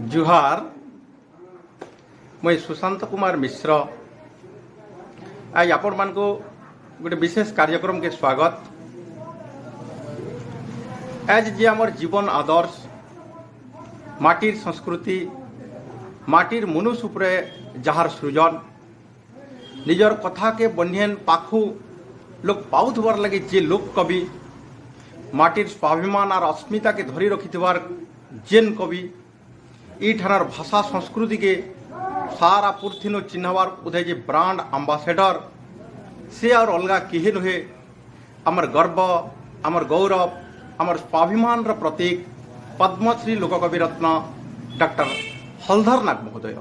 जुहार मैं सुशांत कुमार मिश्र आज आपण मान को गोटे विशेष कार्यक्रम के स्वागत। आज जे आमर जीवन आदर्श माटिर संस्कृति माटिर मनुष्य उपरे जहार सृजन निजर कथा के बनियन पाखु लोक पाउथबार लगे जे लोक कवि माटिर स्वाभिमान और अस्मिता के धरी रखिथिबार जेन कवि ईठार भाषा संस्कृति के सारा पुरथिनो चिन्हवार उदय जे ब्रांड आम्बासेडर से और अलगा किहे नुहे आमर गर्व आमर गौरव आमर स्वाभिमान प्रतीक पद्मश्री लोककवि रत्न डॉक्टर हलधर नाग महोदय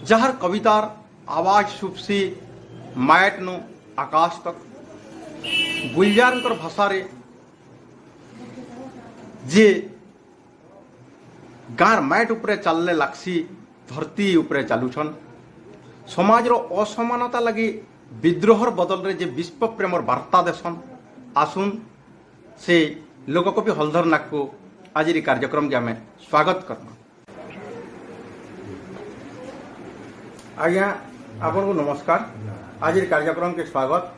जहार कवितार आवाज सुपसी मायट नु आकाश तक गुलजारकर भाषा रे जे गाँर माइट उपरे चलले लागसी धरती उपरे चालुछन समाज रो असमानता लगी विद्रोहर बदल रे जे विश्व प्रेमर वार्ता देसन आसुन से लोककवि हलधर नाग को आज कार्यक्रम के आम स्वागत करना। आज्ञा आपन को नमस्कार। आज कार्यक्रम के स्वागत।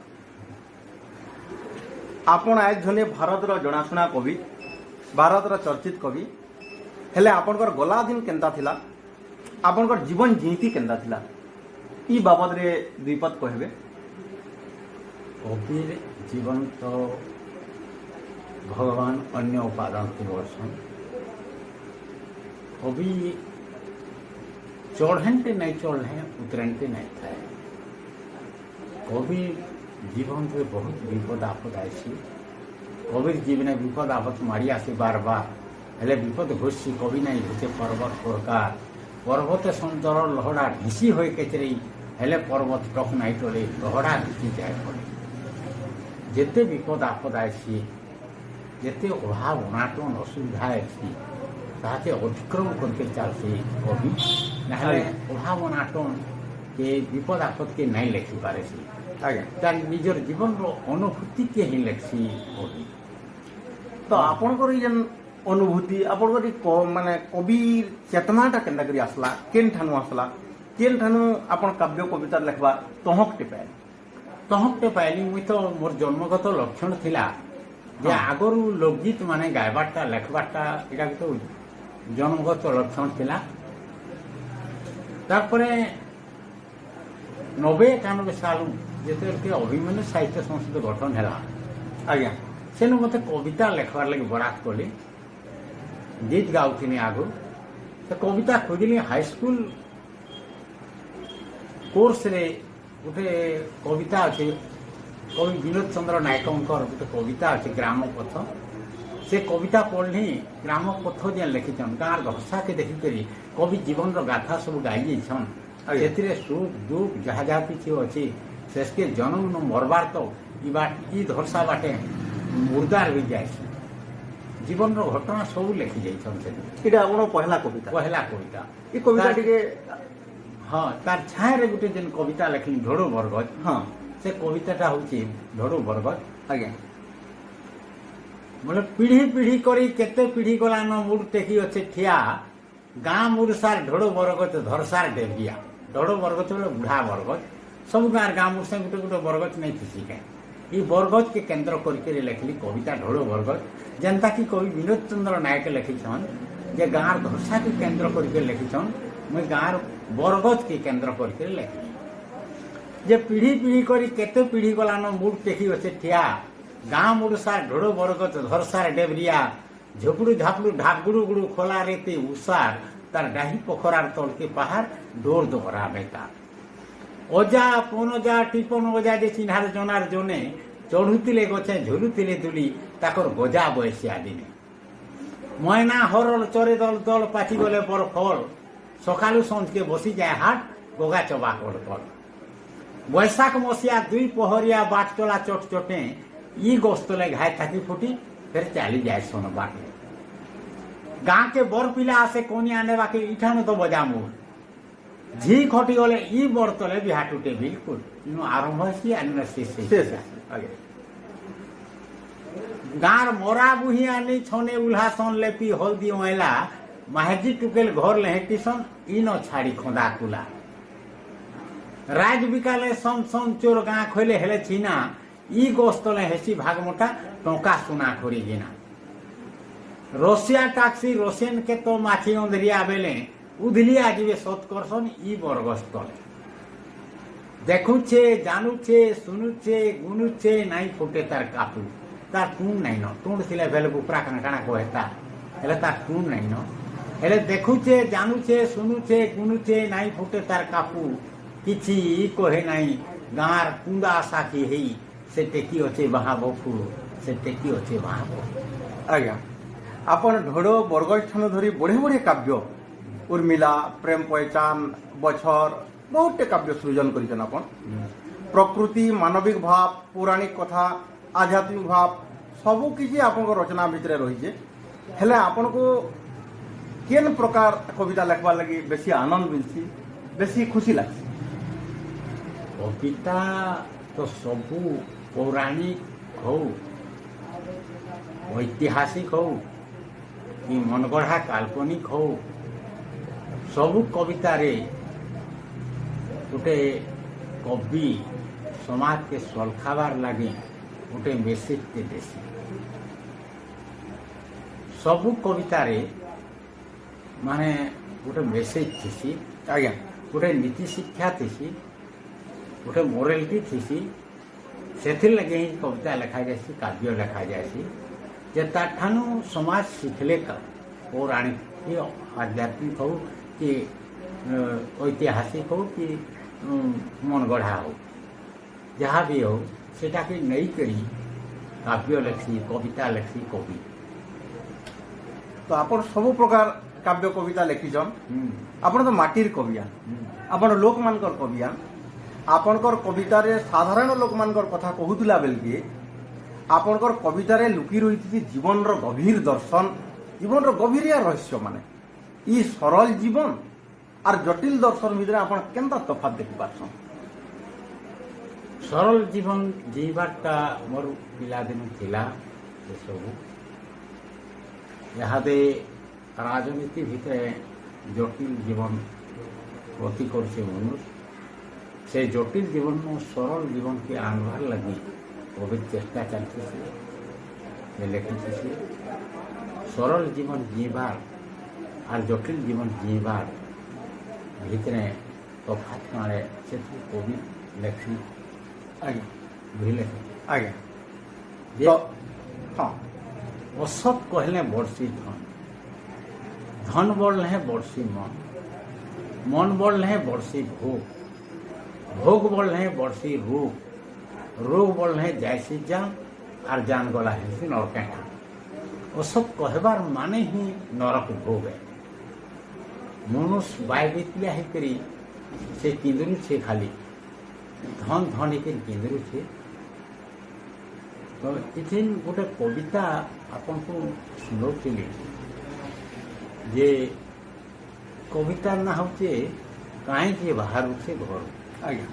आपण आज जने भारत रो जनाशुना कवि भारत रो चर्चित कवि हेले आपनकर गला दिन केंता थिला आपनकर जीवन जीति केंता थिला ई बाबद रे द्विपद कहबे। कविर जीवन तो भगवान अन्य उपादान के वर्षन कवि चढ़ते नहीं चढ़े उतरते नहीं थाए कवि जीवन से बहुत विपद आपद आसी कविर जीवन विपद आपद मारी आसी बार बार हेले विपद घोषी कवि नहीं घुसे पर्वत प्रकार पर्वत सुंदर लहड़ा ढिसी हो केचरे हेले पर्वत टक नहीं टले लहड़ा ढिसी जाए पड़े जेते विपद आपद आसी जेते अभाव अनाटन असुविधा अच्छी ताके अतिक्रम करके चलते कवि ना अभाव अनाटन के विपद आपद के नहीं लिखि पारे तार निजर जीवन रो अनुभूति के ही लिखसी कवि। तो आपनकर जेन अनुभूति आपनकर माने कविर चेतनाटा केनता करी आसला केन ठानु आसला केन ठानु आपन काव्य कविता लिखबा तहकटे पाइली मुई तो मोर जन्मगत लक्षण थिला जे आगरु लोकगीत माने गायबाटा लेखबाटा एटा तो जन्मगत लक्षण थिला। तारपरे 90-91 साल जेते अभिमन्यु साहित्य संस्था गठन हैला आज्ञा सेनु मते कविता लेखबार लगे बरात कले गीत गाउथिनी आगु तो कविता खोजली हाई स्कूल कोर्स रे गोटे कविता अच्छे कवि विनोद चंद्र नायकंकर गोटे कविता अच्छे ग्राम पथ से कविता पढ़ी ग्राम पथ जे लिखिछन गाँव भाषा के देखिक कवि जीवन गाथा सब गाई से सुख दुख जहाँ जहाँ किसी अच्छी शेष के जन्म न मरबार तो ई धरसा बाटे मुर्दार भी जाए जीवन घटना सब लिखि जाइछन पहला कविता ये कविता टिके हाँ तार छाया रे गुटे जेन कविता लिखली ढोड़ो बरगज हाँ से कविताटा होची ढोड़ो बरगज आज्ञा बोले पीढ़ी पीढ़ी करी केते पीढ़ी गला न मुड़ टेकी अच्छे ठिया गाँ मुड़सार ढोड़ो बरगज धरसार डेबिया ढोड़ो बरगज बोले बुढ़ा बरगज सब गाँव गाँ मुड़सा गुटे गुटे बरगज नहीं थी क्या ये बरगज के केन्द्र करके लिखली कविता ढोड़ो बरगज जनता की कवि विनोद चंद्र नायक लिखिछन जे गाँव धरसा के केन्द्र करके लिखिछन मैं गाँव बरगज के केन्द्र करके लिखली जे पीढ़ी पीढ़ी करी केते पीढ़ी गला न मुड़ टेकी अच्छे ठिया गाँ मुड़सार ढोड़ो बरगज धरसार डेबरिया झोपड़ू झापड़ू ढाक गुड़ू गुड़ू खोला रेते उषार तार डाही पोखरार तल के पहाड़ डोर दोहरा बेता ओजा पनजा टिपन ओजा जे चिन्हार जनार जने चढ़ुतिले गछे झुलुतिले दुली ताकर गजा बयसिया दिने ময়না হরল চরে দল দল পাচি গলে বড় ফল সকালু সঞ্জকে বসি যায় হাট গোগা চবা কল কল বৈশাখ মশিয়া দুই পহরিয়া বাট চলা চট চটে ই গোস্তলে ঘাই থাকি ফুটি ফের চালি যায় সোন বাটে গাঁ के बर पिला आसे कोनी आने बाकी इठाने तो बजा मूल झी खटी गले इ बर तले बिहा टूटे बिल्कुल इनो आरंभ सी आने शेष ଆଜ୍ଞା गाँर मोरा बुही आनी छने उल्हासन लेपी हल्दी ओला माहेजी टुकेल घर लेहेटिसन इन छाड़ी खोदा कुला राज बिकाले सम सम चोर गाँ खोले हेले छिना इ गोस्तले हेसी भागमोटा टोका सुना खोरी गिना रसिया टाक्सी रसियन के तो माछी अंधरिया बेले उधलिया जीवे सत करसन इ बरगस तले देखुचे जानुचे सुनुचे गुनुचे नाई फुटे तार कापू तार टून नाई न टून थिले भेले बुपरा काना काना कहता हेले तार टून नाई न हेले देखुचे जानुचे सुनुचे गुनुचे नाई फुटे तार कापू किछि कहे नाई गाँर कुंदा साखी हेई से टेकी अछे बाहा बफु से टेकी अछे बाहा बफु ଆଜ୍ଞା ଆପଣ ଢୋଡ଼ ବରଗଡ଼ ଠାନୁ ଧରି ବଢ଼େ ବଢ଼େ କାବ୍ୟ ଉର୍ମିଲା ପ୍ରେମ ପହଚାନ ବଛର ବହୁତଟେ କାବ୍ୟ ସୃଜନ କରିଛନ୍ତି ଆପଣ ପ୍ରକୃତି ମାନବିକ ଭାବ ପୌରାଣିକ କଥା ଆଧ୍ୟାତ୍ମିକ ଭାବ ସବୁ କିଛି ଆପଣଙ୍କ ରଚନା ଭିତରେ ରହିଛେ ହେଲେ ଆପଣଙ୍କୁ କେନ୍ ପ୍ରକାର କବିତା ଲେଖବାର୍ ଲାଗି ବେଶୀ ଆନନ୍ଦ ମିଲ୍ସି ବେଶୀ ଖୁସି ଲାଗ୍ସି कविता तो सबू पौराणिक हो ऐतिहासिक हो कि मनगढ़ा काल्पनिक हो सबू कविता रे गोटे कवि समाज के सलखाबार लगे गोटे मेसेज के देसी सबू कविता रे माने गोटे मेसेज थी ଆଜ୍ଞା गोटे नीति शिक्षा थी गोटे मोरालिटी थी से लगे ही कविता लिखा जाए काव्य लिखा जाए जे ताठानु समाज शिखले का पौराणिक कि आध्यात्मिक हो कि ऐतिहासिक हो कि मनगढ़ा हो जहाँ भी हो सेटा के नहीं करी काव्य लिखसी कविता लिखसी कवि ତ ଆପଣ ସବୁ ପ୍ରକାର କାବ୍ୟ କବିତା ଲେଖିଛନ୍ ଆପଣ ତ ମାଟିର କବିଆ ଆପଣ ଲୋକମାନଙ୍କର କବିଆ ଆପଣଙ୍କର କବିତାରେ ସାଧାରଣ ଲୋକମାନଙ୍କର କଥା କହୁଥିଲା ବେଲକି ଆପଣଙ୍କର କବିତାରେ ଲୁକି ରହିଛି ଜୀବନର ଗଭୀର ଦର୍ଶନ ଜୀବନର ଗଭୀରିଆ ରହସ୍ୟ ମାନେ ଇ ସରଳ ଜୀବନ আর জটিল দর্শন ভিতরে আপনার কেনতা তফাৎ দেখি পারছন सरल जीवन जीवाटा मोर पिलादिन थिला से सब इहादे राजनीति भितर जटिल जीवन गति करछे मनुष्य से जटिल जीवन में सरल जीवन के आनबार लगी कवि चेष्टा चलती से लिखी से सरल जीवन जीवार और जटिल जीवन जीवार भितरे तफात काणे से कवि लेखी আজ্ঞা बुझले আজ্ঞা जे তো হ্যাঁ असत कहले बड़सी धन धन बढ़ले है बड़सी मन मन बढ़ले है बड़सी भोग भोग बढ़ले है बड़सी रोग रोग बढ़ले है जैसी जान और जान गला है सी नरक असत कहबार माने ही नरक भोग है मनुष्य बाय बीतिया है करी से किंदरू से खाली धन धन एक केंद्र छे तो इथिन गोटे कविता आपन को सुनौथिली जे कविता ना होचे काहे के बाहर छे घर আজ্ঞা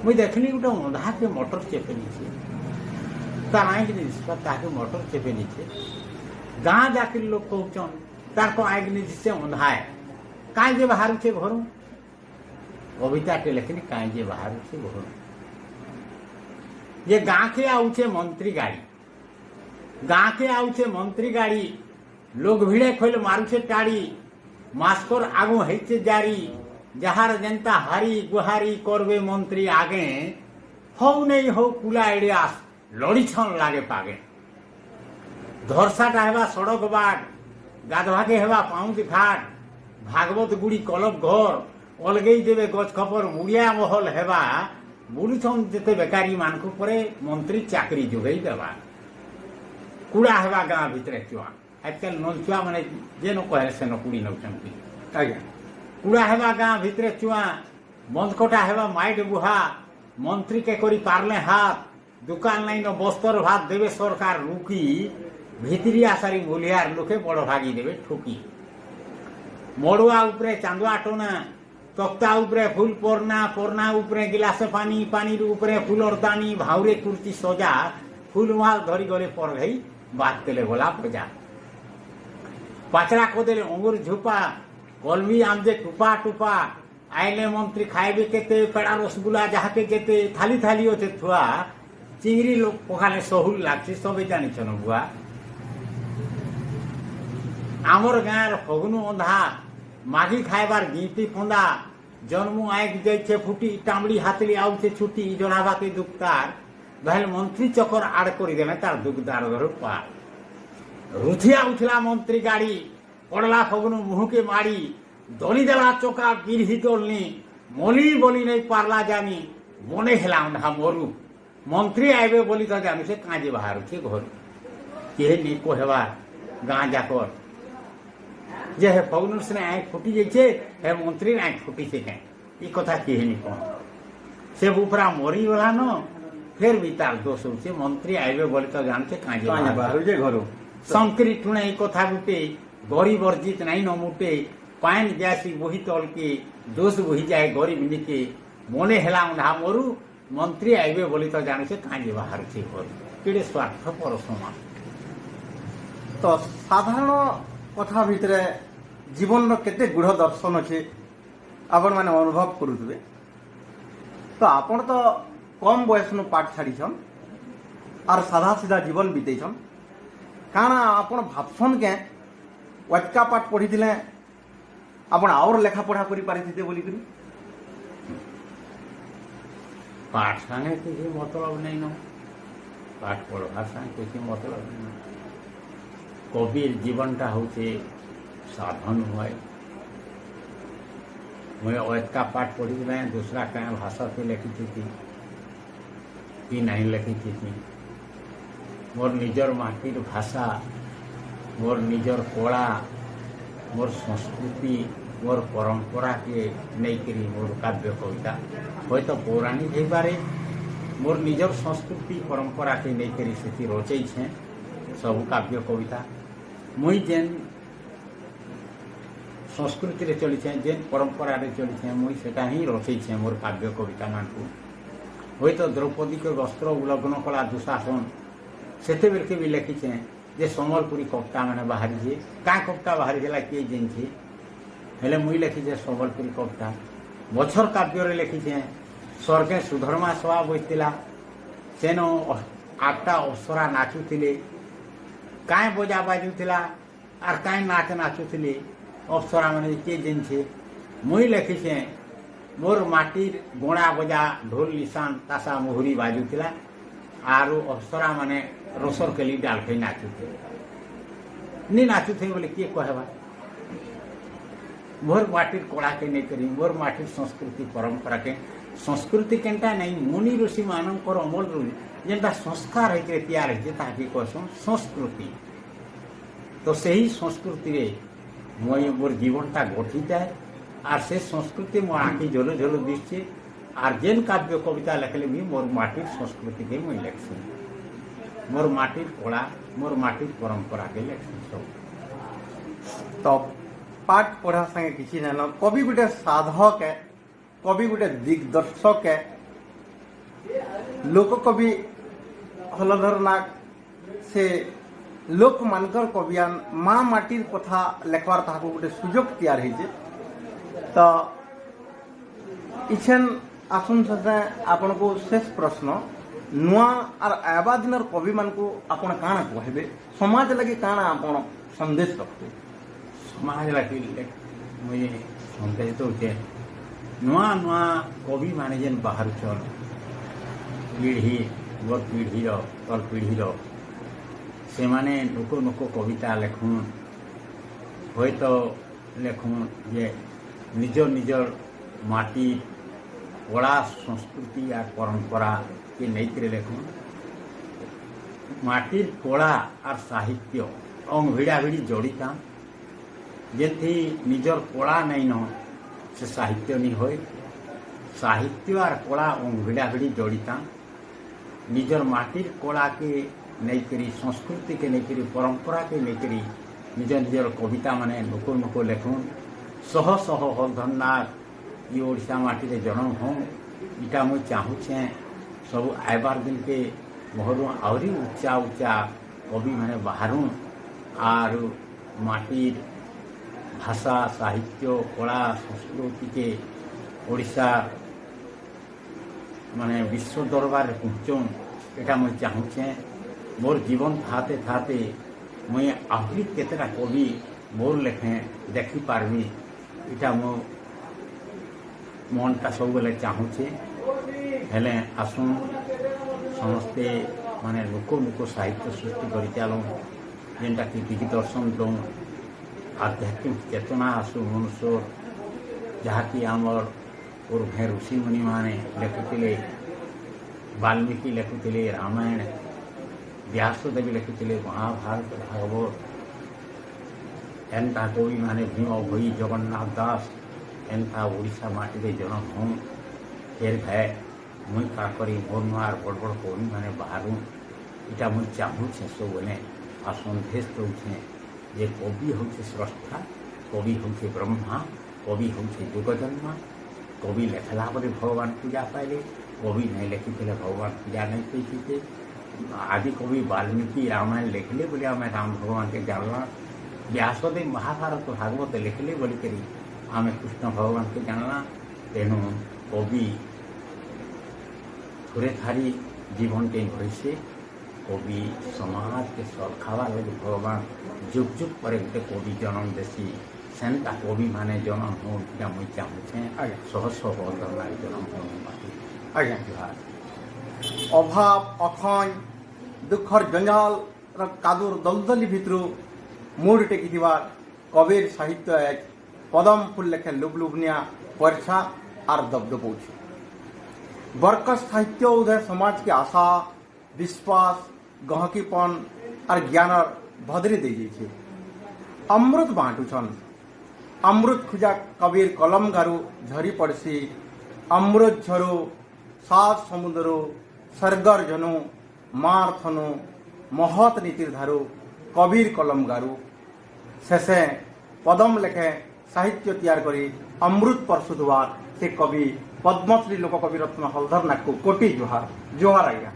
मुई देखली गोटे अंधा के मोटर चेपेनी छे ताई के निस्पा ताके मोटर चेपेनी छे गां जाके लोग कहउचन तार को आगे नि से अंधा है काहे जे बाहर छे घर कविता के लेखनी काहे जे बाहर से बोल ये गाँ के आउचे मंत्री गाड़ी गाँ के आउचे मंत्री गाड़ी लोग भिड़े खोल मारुचे टाड़ी मास्कर आगु हेचे जारी जहार जनता हारी गुहारी करबे मंत्री आगे हो नहीं हो कुला एड़ियास लड़ी छन लागे पागे धरसाटा हेबा सड़क बाट गाधवाके हेबा पाउंद घाट भागवत गुड़ी कलब घर अलगई देवे गच खपर मुड़िया महल हेबा बुड़ीछन जेते बेकारी मानकु परे मंत्री चाकरी जोगई देबा कुड़ा हेबा गाँ भितरे चुआ आजकल नलचुआ मैंने जेन कहे से कुड़ी नौचंती आज्ञा कुड़ा हेबा गाँ भितरे चुआ बंदकटा हेबा माइट बुहा मंत्री के करी पारले हाथ दुकान लाइन बस्तर भात देवे सरकार रुकी भितरिया सारी मुलियार लोके बड़ भागी देवे ठुकी मड़ुआ उपरे चांदुआ टोना तख्ता उपरे फुल पोरना पोरना उपरे गिलास पानी पानी उपरे फुलर दानी भाउरे कुर्ती सजा फुल माल धरी गले पर गई बात केले बोला बजा पाचरा को देले अंगुर झुपा कलमी आमजे टुपा टुपा आइले मंत्री खाइबे केते पेड़ा रसगुल्ला जहाके जेते थाली थाली होते थुआ चिंगरी लोग पखाले सहुल लागছে सबे जानी छन बुआ आमर गाँर फगुनु अंधा माघी खाइबार गीती फंदा जन्मु आइक जाइछे फुटी टामड़ी हातली आउछे छुटी जनाबा के दुखतार भैल मंत्री चक्कर आड़ करी देने तार दुखदार धर पार रुथिया उठला मंत्री गाड़ी पड़ला फगुनु मुह के माड़ी दली देला चोका बिरही दलनी मली बोली नहीं पारला जानी मने हेला अंधा मरु मंत्री आइबे बोली तो जानी से काजे बाहर छे घर के नी कोहेबा गाँ जाकर जे हे फगुनु से आँख फुटी जाइछे हे मंत्री आँख फुटी से कहीं ई कथा के नी कौन से ऊपरा मरी गला न फिर भी तार दोष होचे मंत्री आइबे बोली तो जान से काजे बाहर जे घर संकरी टुणे ई कथा गुटे गरीब अर्जित नहीं न मुटे पान गैसी बही तल के दोष बही जाए गरीब निके मने हेला अंधा मरु मंत्री आइबे बोली तो जाने से काजे बाहर छे घर केड़े स्वार्थ पर समान तो साधारण कथा भितरे जीवन केते गुढ़ दर्शन अच्छे आपण मैंने अनुभव करुवे तो आपण तो कम बयस न पाठ छाड़ीछन और साधा सीधा जीवन बीतेछन काना आपण भाबसन के वाटका पाठ पढ़ी थिले आपण और लेखा पढ़ा करी पारिथिते बोली करी पाठ संगे किसी मतलब नहीं न पाठ पढ़वा संगे किसी मतलब नहीं कविर जीवनटा होचे साधन हुए मैं का पाठ पढ़ी मैं दूसरा क्या भाषा से लिखी थी कि नहीं लिखी थी मोर निजर माटिर भाषा मोर निजर कला मोर संस्कृति मोर परंपरा के नहीं करी मोर काव्य कविता हय तो पौराणिक हो पारे मोर निजर संस्कृति परंपरा के नहीं करी से रचई छे सब काव्य कविता मुई जेन संस्कृति रे चली छे जेन परंपरा रे चली छे मुई सेटा ही रचई छे मोर काव्य कविता मानकु हय तो द्रौपदी के वस्त्र उल्लंघन कला दुशासन सेते बेर के भी लिखी छे जे सम्बलपुरी कविता मैंने बाहरी छे का कविता बाहरी छला के जेन छे हेले मुई लिखी छे सम्बलपुरी कविता बछर काव्य रे लिखी छे स्वर्गे सुधर्मा सभा बसतिला सेनो आठटा अप्सरा नाचुथिले काई बजा बाजुथिला आर काई नाच नाचुथिले अप्सरा माने के जेन छे मुई लिखी छे मोर माटिर गोणा बजा ढोल निशान तासा मोहरी बाजुथिला आरो अप्सरा माने रसर केली डाल के नाचुथे नी नाचुथे बोले के कहबा मोर माटिर कला के नहीं करी मोर माटिर संस्कृति परंपरा के संस्कृति केनटा नहीं मुनि ऋषि मानकर अमल जेनटा संस्कार है तैयार है ताकि कहसुन संस्कृति तो सही संस्कृति रे मोर जीवनटा गठित है और से संस्कृति मोर आँखि झोलो झोलो दिशे और जेन काव्य कविता लिखले भी मोर माटिर संस्कृति के मुई लिखसी मोर माटिर कला मोर माटिर परंपरा के लिखसी सब तो पाठ पढ़ा संगे किसी न कवि गोटे साधक है कवि गोटे दिग्दर्शक है लोक कवि हलधर नाग से लोक मानकर कवियान माँ माटिर कथा लेखवार ताको गोटे सुजोग तैयार है तो इछन आसुन सदा आपन को शेष प्रश्न नुआ और आबा दिनर कवि मान को आपण काना कहबे समाज लगे काना आपण संदेश रखते समाज लगे मुझे संदेश तो छे नुआ नुआ कवि माने जेन बाहर चल पीढ़ी मोर पीढ़ी तल पीढ़ी से माने नुको नुको कविता लेखुन हय तो लेखुन जे निजर निजर माटी कला संस्कृति और परंपरा के नहीं करे लेखुन माटिर कला और साहित्य अंग भिड़ा भिड़ी जोड़ीता जेथी निजर कला नहीं न से साहित्य नहीं होए साहित्य और कला अंग भिड़ा भिड़ी जोड़ीता निजर माटिर कला के नहीं करी संस्कृति के नहीं करी परंपरा के नहीं करी निजर निजर कविता माने नुको नुको लेखुन शह शह हलधरनाथ ये ओडिशा माटी रे जन्म हो इटा मुझे चाहूचे सब आयबार दिन के मोहर आहरी उच्चा उच्चा कवि मैंने बाहर आर माटिर भाषा साहित्य कला संस्कृति के ओडिशा माने विश्व दरबार पहुँचूँ एटा मुझे चाहूचे मोर जीवन थाते थाते मुझे आहरी केतटा कवि मोर लेखे देखी पार्बी इटा मो मनटा सब बेले चाहूचे हेले आसुन समस्ते माने लोक लोक साहित्य सृष्टि कर चलूँ जेनटा कि दिग्दर्शन दौं आध्यात्मिक चेतना आसु मनुष्य जहाँकि आमर पूर्वे ऋषि मुनि माने लेखुले वाल्मीकि लेखुले रामायण व्यासदेवी लिखिले महाभारत भागवत एनता कवि माने भीम भई जगन्नाथ दास एनता ओडिशा माटी रे जन्म हूँ फिर है मुई का करी मोर मार बड़ बड़ कवि माने बाहर इटा मुई चाहूचे सब बोले आ सन्देश दौचे जे कवि हूँ स्रष्टा कवि हूँ ब्रह्मा कवि हूँ युगजन्मा कवि लेखला पर भगवान पूजा पाइले कवि नहीं लिखिले भगवान पूजा नहीं पाइते आदि कवि वाल्मीकि रामायण लिखले बोले आम राम भगवान के जानला व्यासदेव महाभारत भागवत लिखले बोली करी आम कृष्ण भगवान के जानला तेणु कवि थोड़े थारी जीवन के भैसे कवि समाज के सरखावा लगे भगवान जुग जुग पर गोटे कवि जन्म देसी सेनता कवि माने जन्म हो मुझे चाहूचे शह शह जन्म हो आज्ञा अभाव अखंड दुखर जंजाल कादुर दलदली भितरु मूड टेकी कविर साहित्य एक पदम फुल लेखे लुबलुबनिया परछा आर दबदबौछ बरकस साहित्य उधर समाज के आशा विश्वास गहकीपन और ज्ञान भद्री दे जाइए अमृत बांटुछन अमृत खुजा कबीर कलम गारू झरी पड़सी अमृत झरो सात समुद्रो सरगर जनु मार थनु महत नीतिर धारू कबीर कलम गारू शेषे पदम लेखे साहित्य तैयार करी अमृत परसुदुआ से कवि पद्मश्री लोक कवि रत्न हलधर नाथ को कोटि जोहार जोहार आज्ञा।